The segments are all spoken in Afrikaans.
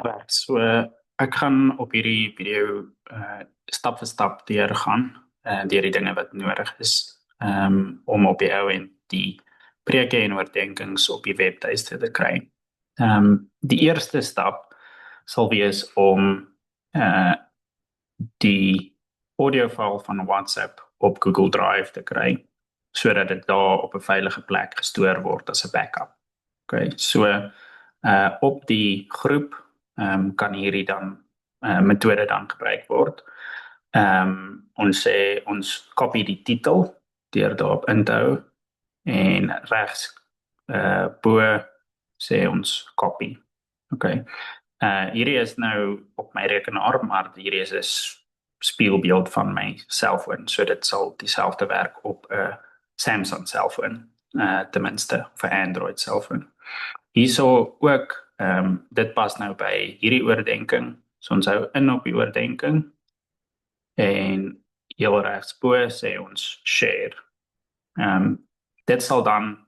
Reg, so ek gaan op hierdie video stap vir stap deurgaan deur die dinge wat nodig is om op die ou end die preke en oordeenkings op die webtuiste te kry. Die eerste stap sal wees om uh die audiofile van WhatsApp op Google Drive te kry sodat dit daar op 'n veilige plek gestoor word as 'n backup. Okay, so op die groep kan hierdie dan metode dan gebruik word. Ons sê ons kopie die titel deur daarop in te hou en regs bo sê ons kopie. Okay. Hierdie is nou op my rekenaar, maar hierdie is 'n spieelbeeld van my selfoon, so dit sal dieselfde werk op 'n Samsung selfoon, ten minste of 'n Android selfoon. Hierso ook, dit pas nou by hierdie oordeenking. So ons hou in op die oordeenking en heel regs bo sê ons share. Dit sal dan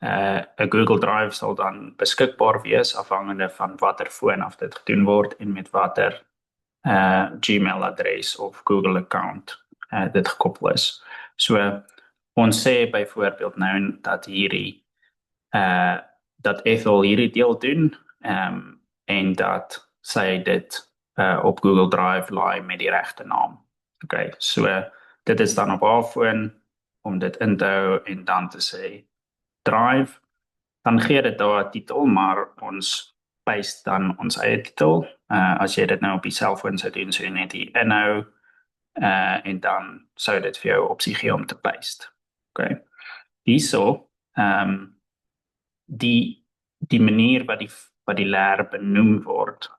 'n Google Drive sal dan beskikbaar wees afhangende van watter foon af dit gedoen word en met watter Gmail adres of Google account dit gekoppel is. So ons sê byvoorbeeld nou dat hierdie dat Ethel hierdie deel doen en dat sy dit op Google Drive laai met die regte naam. Okay, so dit is dan op haar foon om dit in te hou en dan te sê Drive, dan gee dit daar 'n titel, maar ons paste dan ons eie titel. As jy dit nou op die selfoon sou doen, sou jy net die inhou en dan sou dit vir jou opsie gee om te paste. Okay. Hierso, die manier wat die leer benoem word,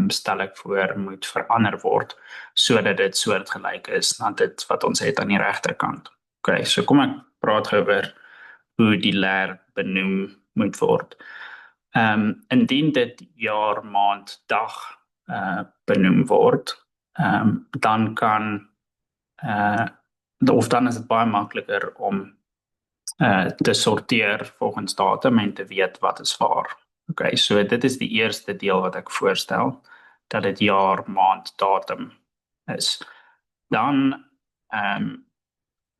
stel ek voor moet verander word sodat dit soortgelyk is na dit wat ons het aan die regterkant. Okay, so kom ek praat gou oor hoe die leer benoem moet word. Indien dit jaar, maand, dag benoem word, dan kan of dan is dit baie makliker om te sorteer volgens datum en te weet wat is waar. Okay, so dit is die eerste deel wat ek voorstel, dat dit jaar, maand, datum is. Dan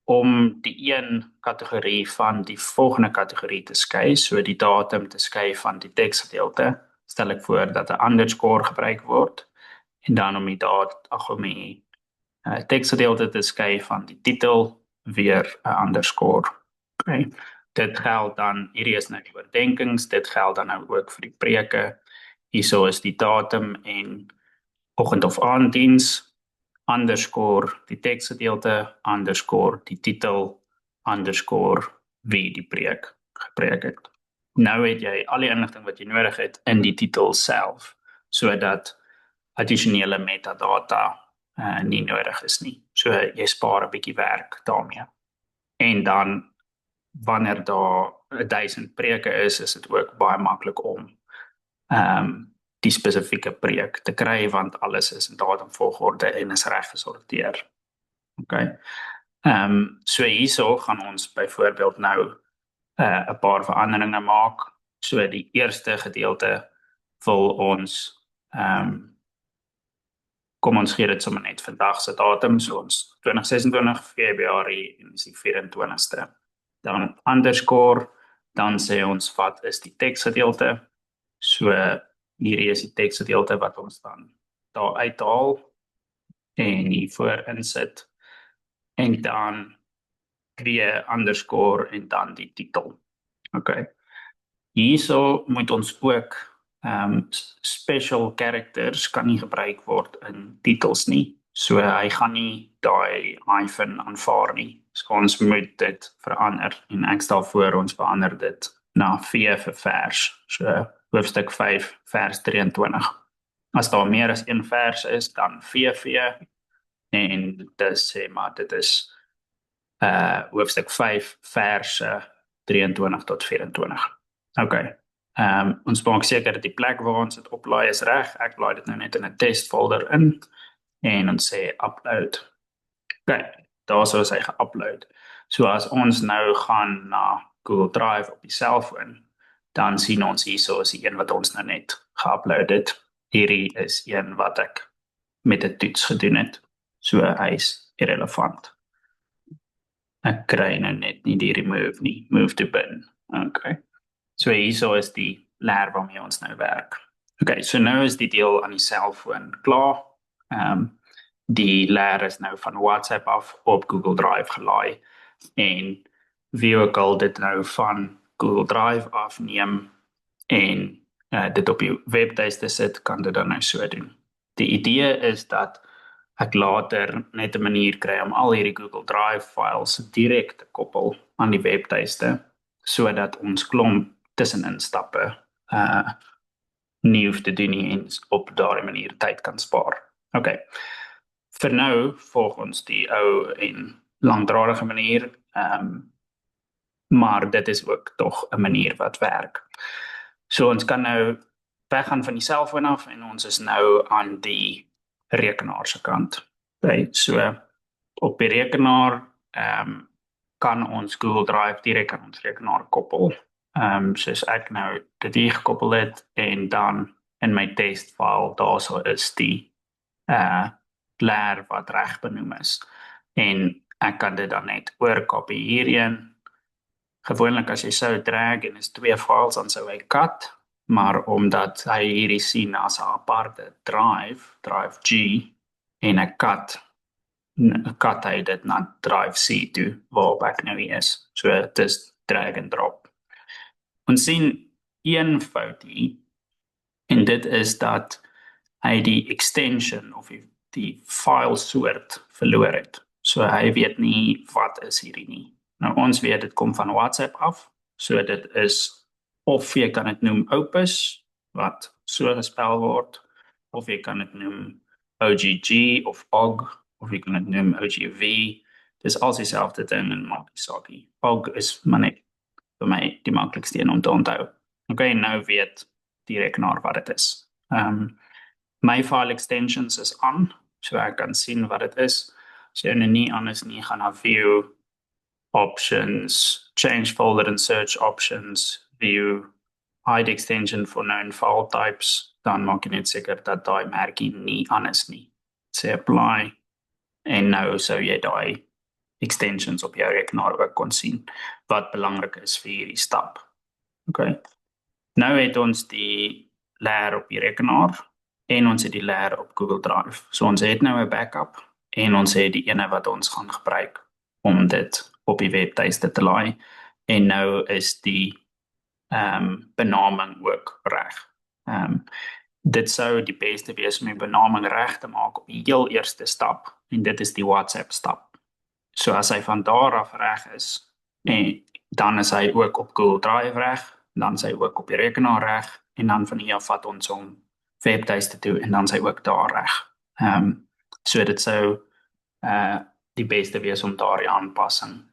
om die een kategorie van die volgende kategorie te skei, so die datum te skei van die teksgedeelte, stel ek voor dat 'n underscore gebruik word en dan om die teksgedeelte te skei van die titel weer 'n underscore. Okay. Dit geld dan, hierdie is nou die oordeenkings, dit geld dan nou ook vir die preke. Hierso is die datum en oggend of aanddiens, underscore die teksgedeelte, underscore die titel, underscore wie die preek gepreek het. Nou het jy al die inligting wat jy nodig het in die titel self, sodat addisionele metadata nie nodig is nie. So jy spaar 'n bietjie werk daarmee. En dan wanneer daar 1000 preke is dit ook baie maklik om die spesifieke preek te kry want alles is in datumvolgorde en is reg gesorteer. Okay. So hierso gaan ons byvoorbeeld nou 'n paar veranderinge maak. So die eerste gedeelte wil ons kom ons gee dit sommer net vandag se datum, so ons 2026 Februarie en dis die 24ste. Dan underscore, dan sê ons wat is die teksgedeelte. So hierdie is die teksgedeelte wat ons dan daar uithaal en hier voor insit en dan weer underscore en dan die titel. Okay. Hierso moet ons ook special characters kan nie gebruik word in titels nie. So hy gaan nie daai hyphen aanvaar nie. So ons moet dit verander en ek stel voor ons verander dit na V vir vers. So hoofstuk 5 vers 23. As daar meer as een vers is, dan VV en dit sê maar dit is hoofstuk 5 verse 23 tot 24. Okay. Ons maak seker dat die plek waar ons dit oplaai is reg. Ek laai dit nou net in 'n testfolder in en ons sê upload. Okay, daarso is hy geupload. So as ons nou gaan na Google Drive op die selfoon, dan sien ons hierso is die een wat ons nou net geupload het. hierdie is een wat ek met 'n toets gedoen het. So hy is irrelevant. Ek kry nou net nie die remove nie. Move to bin. Okay. So hierso is die leer waarmee ons nou werk. Okay, so nou is die deel aan die selfoon klaar. Die leer is nou van WhatsApp af op Google Drive gelaai en wie ook al dit nou van Google Drive afneem en dit op die webtuiste sit, kan dit dan nou so doen. Die idee is dat ek later net 'n manier kry om al hierdie Google Drive files direk te koppel aan die webtuiste sodat ons klomp tussenin stappe nie hoef te doen nie en op daardie manier tyd kan spaar. Okay. Vir nou volg ons die ou en langdradige manier, maar dit is ook tog 'n manier wat werk. So ons kan nou weggaan van die selfoon af en ons is nou aan die rekenaar se kant. Okay, so op die rekenaar kan ons Google Drive direk aan ons rekenaar koppel. Soos ek nou dit hier gekoppel het en dan in my test file daarso is die leer wat reg benoem is. En ek kan dit dan net oorkopie hierheen. Gewoonlik as jy sou drag en is twee files dan sou hy cut, maar omdat hy hierdie sien as 'n aparte drive G en ek cut hy dit na drive C toe waarop ek nou is. So dit is drag en drop. Ons sien een fout hier en dit is dat hy die extension of die file soort verloor het. So hy weet nie wat is hierdie nie. Nou ons weet dit kom van WhatsApp af. So dit is of jy kan dit noem Opus wat so gespel word of jy kan dit noem OGG of of jy kan dit noem OGV. Dis alles dieselfde ding en maak nie saak nie. OG is maar net vir my die maklikste een om te onthou. Okay, nou weet die rekenaar wat dit is. My file extensions is aan, so ek kan sien wat dit is. As jy nie aan is nie, gaan na view, options, change folder and search options, view, hide extension for known file types, dan maak jy net seker dat daai merkie nie aan is nie. Sê apply, en nou sou jy daai extensions op jou rekenaar ook kon sien, wat belangrik is vir hierdie stap. Okay. Nou het ons die leer op die rekenaar, en ons het die leer op Google Drive. So ons het nou 'n backup, en ons het die ene wat ons gaan gebruik om dit op die webtuiste te laai, en nou is die benaming ook reg. Dit sou die beste wees om die benaming reg te maak op die heel eerste stap, en dit is die WhatsApp stap. So as hy van daar af reg is, en dan is hy ook op Google Drive reg, dan is hy ook op die rekenaar reg, en dan van hier af vat ons hom webtuiste toe, en dan is hy ook daar reg. So dit sou die beste wees om daardie aanpassing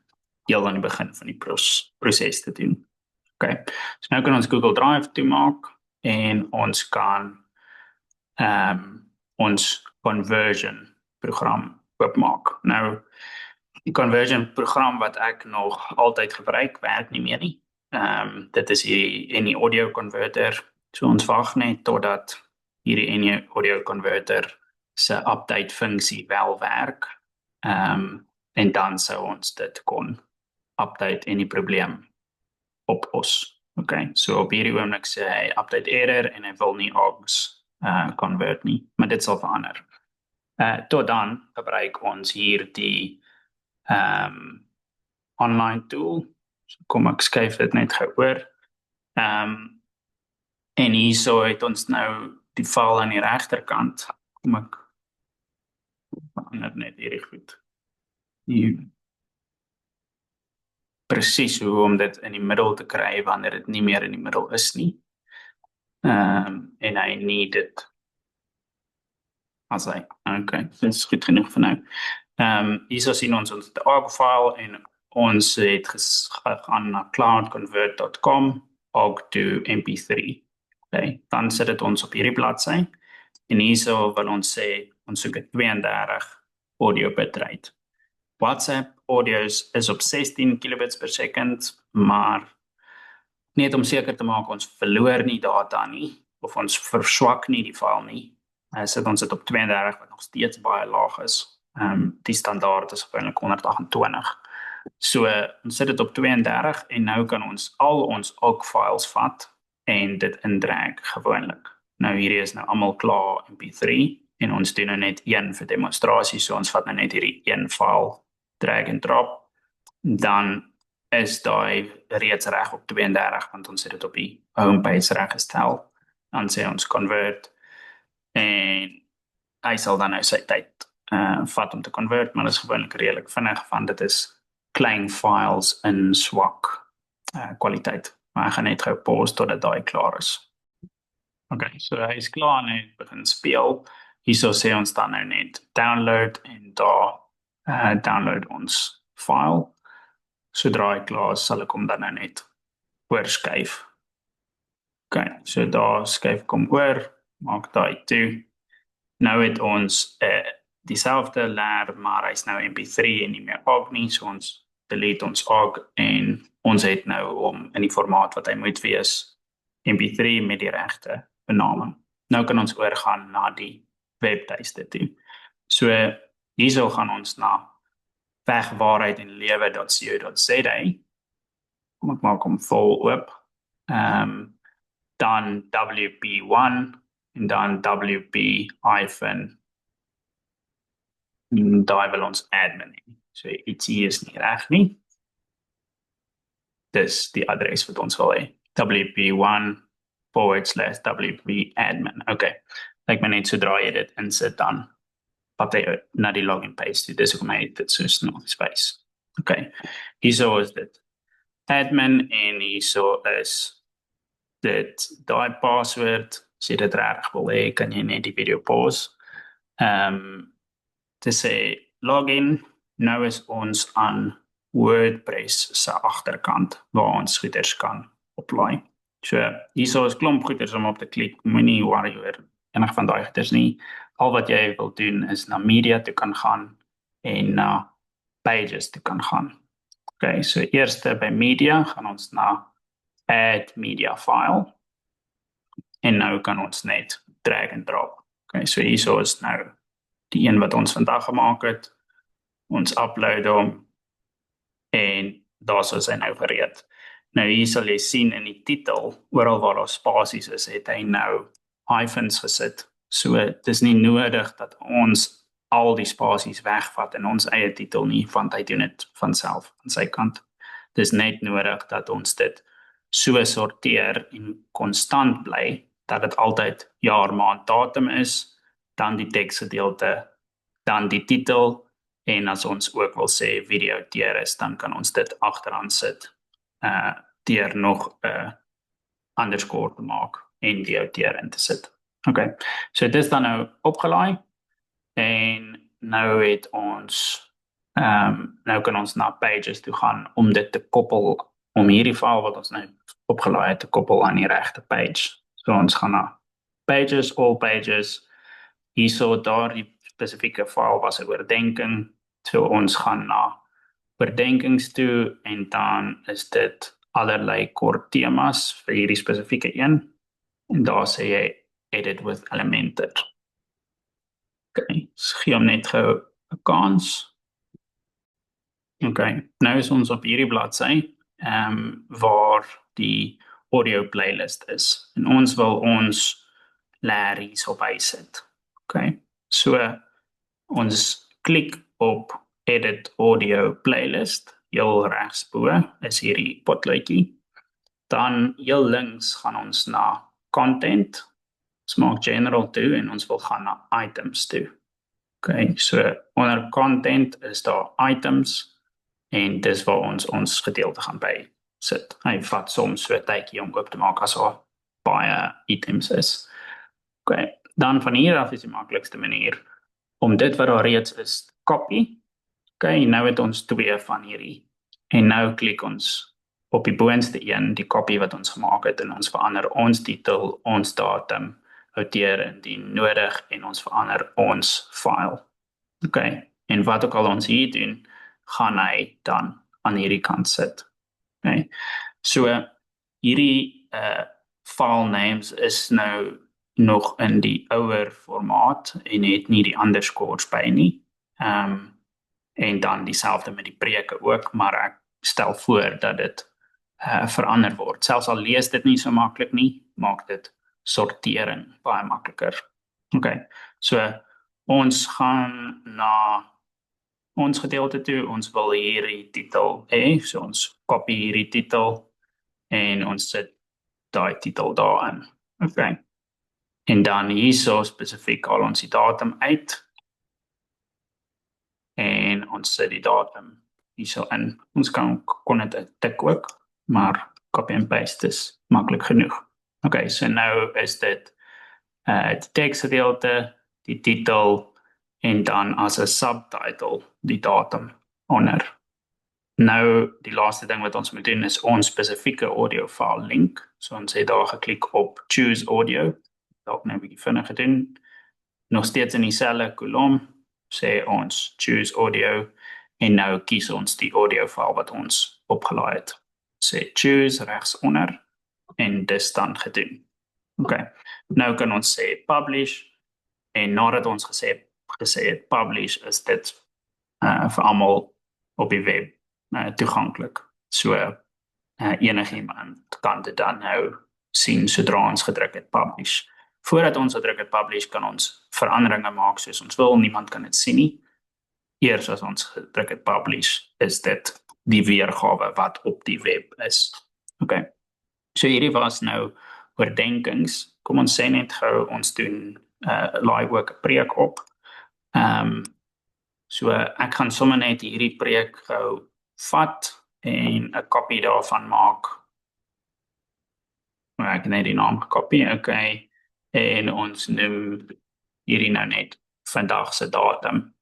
heel aan die begin van die proses te doen. Okay. So nou kan ons Google Drive toemaak en ons kan ons conversion program oopmaak. Nou, die conversion program wat ek nog altyd gebruik, werk nie meer nie. Dit is hierdie NI audio converter. So ons wag net totdat hierdie NI audio converter se update funksie wel werk. En dan sou ons dit kon update en die probleem oplos. Okay, so op hierdie oomblik sê hy update error en hy wil nie OGS convert nie, maar dit sal verander. Tot dan gebruik ons hier die online tool. So kom ek skuif dit net gou oor. En hierso het ons nou die file aan die regterkant. Kom ek verander net hierdie goed. Presies hoe om dit in die middel te kry wanneer dit nie meer in die middel is nie. En hy nie dit as hy, okay, dit is goed genoeg vir nou. Hierso sien ons die OGG file en ons het gegaan na cloudconvert.com OGG to MP3. Okay, dan sit dit ons op hierdie bladsy en hierso wil ons sê ons soek 32 audio bitrate. WhatsApp audios is op 16 kilobits per second, maar net om seker te maak ons verloor nie data nie, of ons verswak nie die file nie. Sit ons dit op 32 wat nog steeds baie laag is. Die standaard is gewoonlik 128. So ons sit dit op 32 en nou kan ons al ons OGG files vat en dit indrag gewoonlik. Nou hierdie is nou almal klaar MP3 en ons doen nou net een vir demonstrasie, so ons vat nou net hierdie een file, drag en drop, dan is daai reeds reg op 32 want ons het dit op die homepage reg gestel. Dan sê ons convert en hy sal dan nou sy tyd vat om te convert, maar dit is gewoonlik redelik vinnig want dit is klein files in swak kwaliteit. Maar ek gaan net gou pause totdat daai klaar is. Okay, so hy is klaar en hy begin speel. Hierso sê ons dan nou net download en daar download ons file. Sodra hy klaar is, sal ek hom dan nou net oorskuif. Okay, so daar skuif ek hom oor, maak daai toe. Nou het ons dieselfde laer, maar hy's nou MP3 en nie meer OGG nie, so ons delete ons OGG en ons het nou hom in die formaat wat hy moet wees, MP3 met die regte benaming. Nou kan ons oorgaan na die webtuiste toe. So hierso gaan ons na wegwaarheid en lewe.co.za. Kom ek maak hom vol oop. Dan WP1 en dan WP- daai wil ons admin hê. So iets hier is nie reg nie. Dis die adres wat ons wil hê. WP1/WP admin. Okay. Lyk my net sodra jy dit insit dan wat hy na die login page toe. Dis hoekom hy dit so snel space. Okay. Hierso is dit admin en hierso is dit daai password. As jy dit reg wil hê, kan jy net die video pause. Te sê login. Nou is ons aan WordPress se agterkant waar ons goeders kan oplaai. So hierso is klomp goeders om op te klik. Moenie worry oor enig van daai goeders nie. Al wat jy wil doen is na media toe kan gaan en na pages toe kan gaan. Okay, so eerste by media gaan ons na add media file en nou kan ons net drag en drop. Okay, so hierso is nou die een wat ons vandag gemaak het. Ons upload hom en daar is hy nou gereed. Nou hier sal jy sien in die titel, oral waar daar spasies is, het hy nou hyphens gesit. So dit is nie nodig dat ons al die spasies wegvat in ons eie titel nie, want hy doen dit van self aan sy kant. Dit is net nodig dat ons dit so sorteer en konstant bly, dat dit altyd jaar, maand, datum is, dan die teksgedeelte, dan die titel, en as ons ook wil sê video teer is, dan kan ons dit agteraan sit, deur nog underscore te maak en video teer in te sit. Okay, so dit is dan nou opgelaai, en nou het ons, nou kan ons na pages toe gaan om dit te koppel, om hierdie file wat ons nou opgelaai het te koppel aan die regte page. So ons gaan na pages, all pages, hierso daar die spesifieke file was 'n oordenking, so ons gaan na oordenkings toe en dan is dit allerlei kort temas vir hierdie spesifieke een en daar sê jy edit with Elementor. Okay, so gee hom net gou 'n kans. Okay, nou is ons op hierdie bladsy waar die audio playlist is en ons wil ons laries op hy sit. Okay, so ons klik op edit audio playlist, heel regsbo is hierdie potloodjie. Dan heel links gaan ons na content, ons maak general toe en ons wil gaan na items toe. Okay, so onder content is daar items en dis waar ons gedeelte gaan by sit. Hy vat soms so 'n tydjie om oop te maak as daar baie items is. Okay, dan van hier af is die maklikste manier om dit wat daar reeds is, copy. Okay, nou het ons 2 van hierdie. En nou klik ons op die boonste een, die copy wat ons gemaak het, en ons verander ons titel, ons datum, outeer indien nodig, en ons verander ons file. Okay, en wat ook al ons hier doen, gaan hy dan aan hierdie kant sit. Okay, so hierdie file names is nou nog in die ouer formaat en het nie die underscores by nie. En dan dieselfde met die preke ook, maar ek stel voor dat dit verander word. Selfs al lees dit nie so maklik nie, maak dit sortering baie makliker. Okay, so ons gaan na ons gedeelte toe, ons wil hierdie titel hê, so ons copy hierdie titel en ons sit daai titel daarin. Okay. En dan hierso spesifiek al ons die datum uit en ons sit die datum hierso in. Ons kon dit tik ook, maar copy and paste is maklik genoeg. Okay, so nou is dit die teksgedeelte, die titel en dan as 'n subtitle die datum onder. Nou die laaste ding wat ons moet doen is ons spesifieke audio file link. So ons het daar geklik op choose audio. Dalk nou 'n bietjie vinnig gedoen. Nog steeds in dieselfde kolom sê ons choose audio en nou kies ons die audio file wat ons opgelaai het. Sê choose regs onder en dis dan gedoen. Okay. Nou kan ons sê publish en nadat ons gesê het publish is dit vir almal op die web toeganklik. So enigiemand kan dit dan nou sien sodra ons gedruk het publish. Voordat ons gedruk het publish kan ons veranderinge maak soos ons wil, niemand kan dit sien nie. Eers as ons gedruk het publish is dit die weergawe wat op die web is. Okay. So hierdie was nou oordenkings. Kom ons sê net gou ons doen laai ook 'n preek op. So ek gaan sommer net hierdie preek gou vat en 'n kopie daarvan maak. Ek het net die naam gekopie, okay. En ons noem hierdie nou net vandag se datum.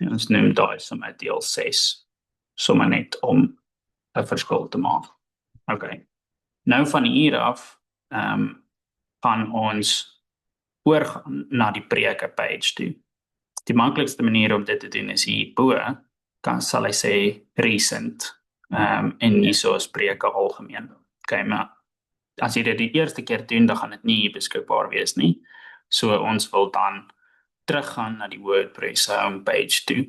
En ons noem daai sommer deel 6. Sommer net om 'n verskil te maak. Okay. Nou van hier af gaan ons oorgaan na die preke page toe. Die maklikste manier om dit te doen is hierbo, sal hy sê recent en hierso is preke algemeen. Okay, maar as jy dit die eerste keer doen, dan gaan dit nie beskikbaar wees nie. So ons wil dan teruggaan na die WordPress homepage toe.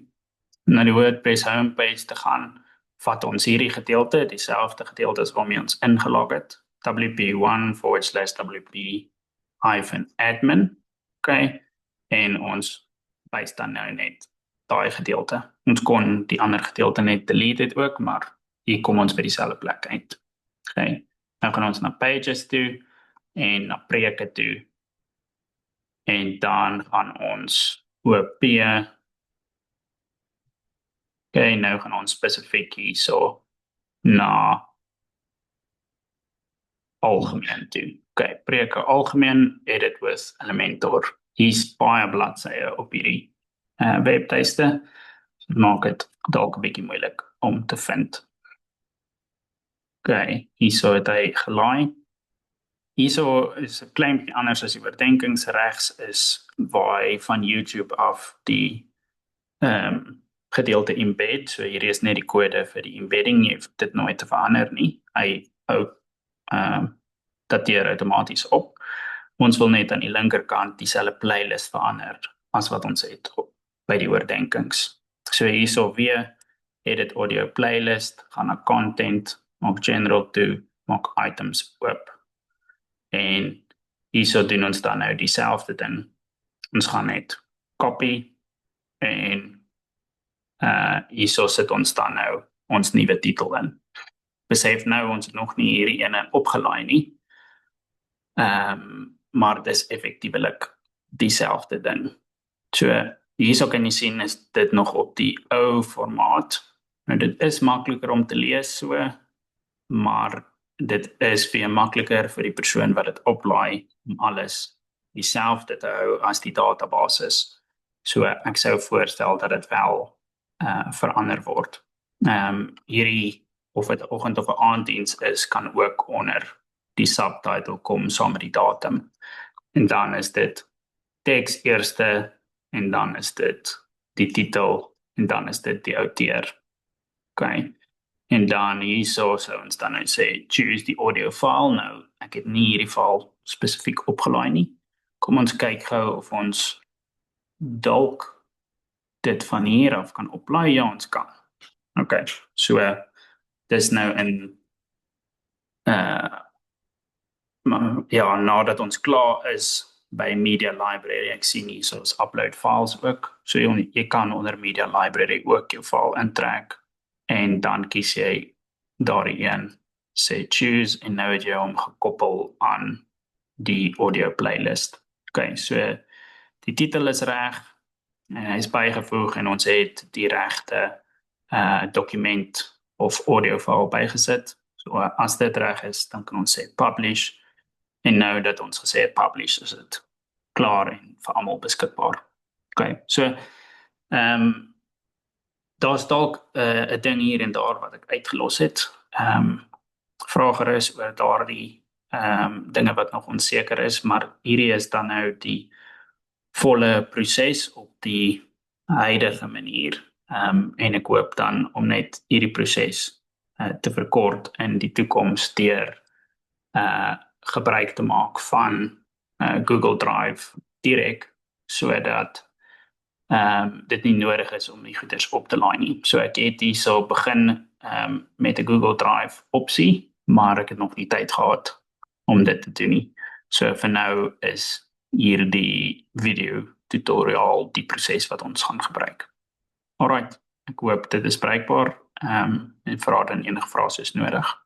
Na die WordPress homepage te gaan, vat ons hierdie gedeelte, dieselfde gedeelte as waarmee ons ingelog het, wp1/wp-admin, okay, en ons wys dan nou net daai gedeelte. Ons kon die ander gedeelte net delete het ook, maar hier kom ons by dieselfde plek uit. Okay. Nou gaan ons na pages toe en na preke toe. En dan gaan ons op okay, nou gaan ons spesifiek hierso na algemeen toe. Okay, preke algemeen, edit with Elementor. Hier's baie bladsye op hierdie webtuiste. So maak dit dalk 'n bietjie moeilik om te vind. Okay, hierso het hy gelaai. Hierso is 'n klein bietjie anders as die oordenkings. Regs is waar hy van YouTube af die gedeelte embed. So hierdie is net die kode vir die embedding. Jy hoef dit nooit te verander nie. Hy hou dateer outomaties op. Ons wil net aan die linkerkant dieselfde playlist verander as wat ons het by die oordenkings. So hierso weer edit audio playlist, gaan na content, maak general toe, maak items oop. En hierso doen ons dan nou dieselfde ding. Ons gaan net copy en hierso sit ons dan nou ons nuwe titel in. Besef nou ons het nog nie hierdie ene opgelaai nie. Maar dis effektiewelik dieselfde ding. So hierso kan jy sien is dit nog op die ou formaat. Nou dit is makliker om te lees so, maar dit is vir makliker vir die persoon wat dit oplaai om alles dieselfde te hou as die database. So ek sou voorstel dat dit wel verander word. Hierdie of dit 'n oggend of 'n aanddiens is, kan ook onder die subtitle kom saam met die datum. En dan is dit teks eerste en dan is dit die titel en dan is dit die outeur. Okay. En dan hierso sou ons dan nou sê choose die audio file. Nou, ek het nie hierdie file spesifiek opgelaai nie. Kom ons kyk gou of ons dalk dit van hier af kan oplaai. Ja, ons kan. OK. So dis nou in maar ja, nadat ons klaar is by Media Library, ek sien hier so ons upload files ook. So jy kan onder Media Library ook jou file intrek en dan kies jy daardie een, sê choose en nou het jy hom gekoppel aan die audio playlist. OK, so die titel is reg en hy is bygevoeg en ons het die regte dokument of audio file bygesit. So as dit reg is, dan kan ons sê publish. En nou dat ons gesê het publish, is dit klaar en vir almal beskikbaar. OK, so daar's dalk 'n ding hier en daar wat ek uitgelos het. Vra gerus oor daardie dinge wat nog onseker is, maar hierdie is dan nou die volle proses op die huidige manier. En ek hoop dan om net hierdie proses te verkort in die toekoms deur gebruik te maak van Google Drive direk sodat dit nie nodig is om die goeders op te laai nie. So ek het hierso begin met 'n Google Drive opsie, maar ek het nog nie tyd gehad om dit te doen nie. So vir nou is hier die video tutorial die proses wat ons gaan gebruik. Alright, ek hoop dit is bruikbaar en vra dan enige vrae soos nodig.